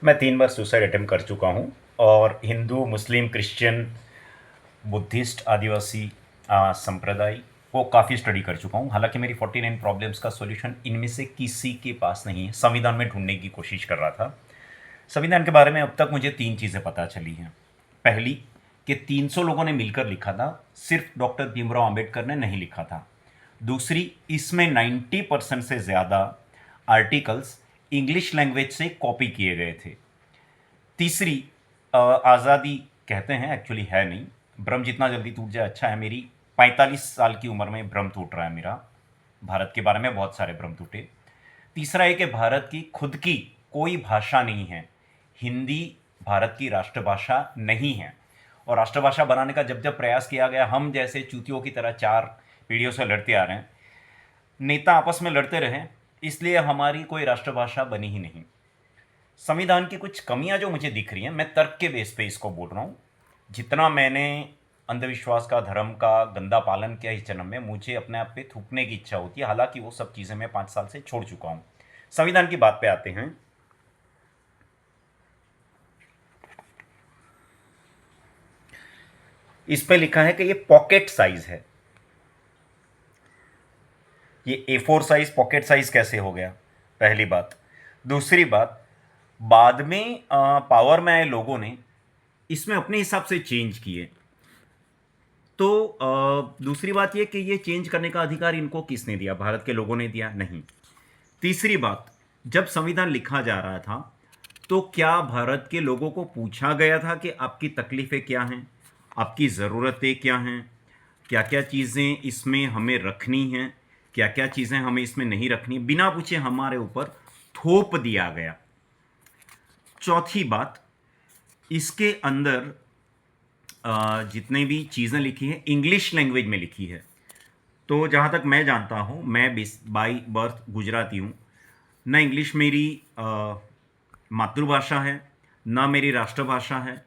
मैं 3 बार suicide attempt कर चुका हूँ और हिंदू, मुस्लिम, क्रिश्चियन, बुद्धिस्ट, आदिवासी संप्रदाय को काफ़ी स्टडी कर चुका हूँ। हालांकि मेरी 49 प्रॉब्लम्स का सॉल्यूशन इनमें से किसी के पास नहीं है। संविधान में ढूंढने की कोशिश कर रहा था। संविधान के बारे में अब तक मुझे 3 चीज़ें पता चली हैं। पहली, कि 300 लोगों ने मिलकर लिखा था, सिर्फ डॉक्टर भीमराव अंबेडकर ने नहीं लिखा था। दूसरी, इसमें 90% से ज़्यादा आर्टिकल्स इंग्लिश लैंग्वेज से कॉपी किए गए थे। तीसरी, आज़ादी कहते हैं, एक्चुअली है नहीं। भ्रम जितना जल्दी टूट जाए अच्छा है। मेरी 45 साल की उम्र में भ्रम टूट रहा है मेरा। भारत के बारे में बहुत सारे भ्रम टूटे। तीसरा है कि भारत की खुद की कोई भाषा नहीं है। हिंदी भारत की राष्ट्रभाषा नहीं है। और राष्ट्रभाषा बनाने का जब जब प्रयास किया गया, हम जैसे चूतियों की तरह 4 पीढ़ियों से लड़ते आ रहे हैं। नेता आपस में लड़ते रहे, इसलिए हमारी कोई राष्ट्रभाषा बनी ही नहीं। संविधान की कुछ कमियां जो मुझे दिख रही हैं, मैं तर्क के बेस पे इसको बोल रहा हूँ। जितना मैंने अंधविश्वास का, धर्म का गंदा पालन किया इस जन्म में, मुझे अपने आप पे थूकने की इच्छा होती है। हालांकि वो सब चीज़ें मैं 5 साल से छोड़ चुका हूँ। संविधान की बात पे आते हैं। इस पे लिखा है कि ये पॉकेट साइज है। ये A4 साइज पॉकेट साइज कैसे हो गया? पहली बात। दूसरी बात, बाद में पावर में आए लोगों ने इसमें अपने हिसाब से चेंज किए। तो दूसरी बात यह कि ये चेंज करने का अधिकार इनको किसने दिया? भारत के लोगों ने दिया? नहीं। तीसरी बात, जब संविधान लिखा जा रहा था तो क्या भारत के लोगों को पूछा गया था कि आपकी तकलीफें क्या हैं, आपकी ज़रूरतें क्या हैं, क्या क्या चीज़ें इसमें हमें रखनी हैं, क्या क्या चीज़ें हमें इसमें नहीं रखनी? बिना पूछे हमारे ऊपर थोप दिया गया। चौथी बात, इसके अंदर जितने भी चीज़ें लिखी हैं इंग्लिश लैंग्वेज में लिखी है। तो जहाँ तक मैं जानता हूँ, मैं बाई बर्थ गुजराती हूँ। ना इंग्लिश मेरी मातृभाषा है, ना मेरी राष्ट्रभाषा है,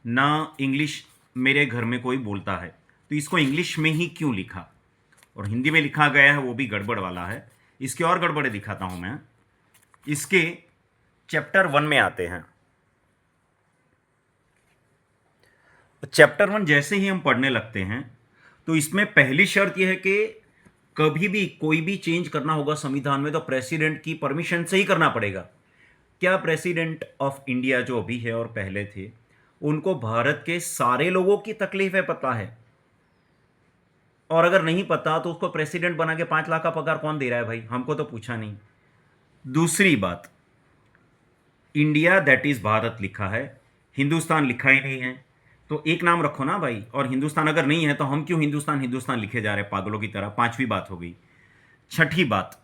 ना इंग्लिश मेरे घर में कोई बोलता है। तो इसको इंग्लिश में ही क्यों लिखा? और हिंदी में लिखा गया है वो भी गड़बड़ वाला है। इसके और गड़बड़े दिखाता हूँ मैं। इसके चैप्टर 1 में आते हैं। चैप्टर 1 जैसे ही हम पढ़ने लगते हैं तो इसमें पहली शर्त यह है कि कभी भी कोई भी चेंज करना होगा संविधान में तो प्रेसिडेंट की परमिशन से ही करना पड़ेगा। क्या प्रेसिडेंट ऑफ इंडिया जो अभी है और पहले थे, उनको भारत के सारे लोगों की तकलीफें पता है? और अगर नहीं पता तो उसको प्रेसिडेंट बना के 5 लाख का पगार कौन दे रहा है भाई? हमको तो पूछा नहीं। दूसरी बात, इंडिया दैट इज भारत लिखा है, हिंदुस्तान लिखा ही नहीं है। तो एक नाम रखो ना भाई। और हिंदुस्तान अगर नहीं है तो हम क्यों हिंदुस्तान हिंदुस्तान लिखे जा रहे हैं पागलों की तरह? पांचवी बात हो गई। छठी बात,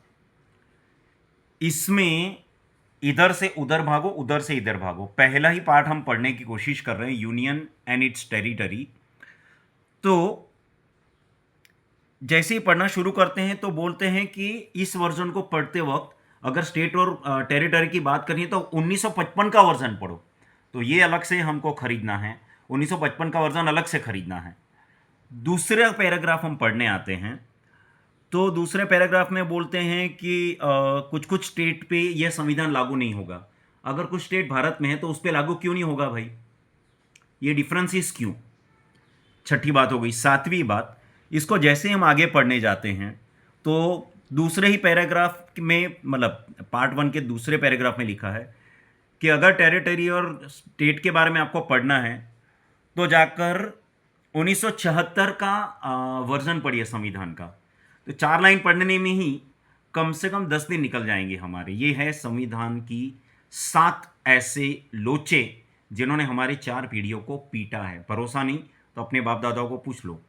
इसमें इधर से उधर भागो, उधर से इधर भागो। पहला ही पार्ट हम पढ़ने की कोशिश कर रहे हैं, यूनियन एंड इट्स टेरिटरी। तो जैसे ही पढ़ना शुरू करते हैं तो बोलते हैं कि इस वर्जन को पढ़ते वक्त अगर स्टेट और टेरिटरी की बात करें तो 1955 का वर्जन पढ़ो। तो ये अलग से हमको खरीदना है, 1955 का वर्जन अलग से खरीदना है। दूसरे पैराग्राफ हम पढ़ने आते हैं तो दूसरे पैराग्राफ में बोलते हैं कि कुछ कुछ स्टेट पे यह संविधान लागू नहीं होगा। अगर कुछ स्टेट भारत में है तो उस पर लागू क्यों नहीं होगा भाई? ये डिफरेंसेस क्यों? छठी बात हो गई। सातवीं बात, इसको जैसे हम आगे पढ़ने जाते हैं तो दूसरे ही पैराग्राफ में, मतलब पार्ट 1 के दूसरे पैराग्राफ में लिखा है कि अगर टेरिटरी और स्टेट के बारे में आपको पढ़ना है तो जाकर 1976 का वर्जन पढ़िए संविधान का। तो 4 लाइन पढ़ने में ही कम से कम 10 दिन निकल जाएंगे हमारे। ये है संविधान की 7 ऐसे लोचे जिन्होंने हमारी 4 पीढ़ियों को पीटा है। भरोसा नहीं तो अपने बाप दादाओं को पूछ लो।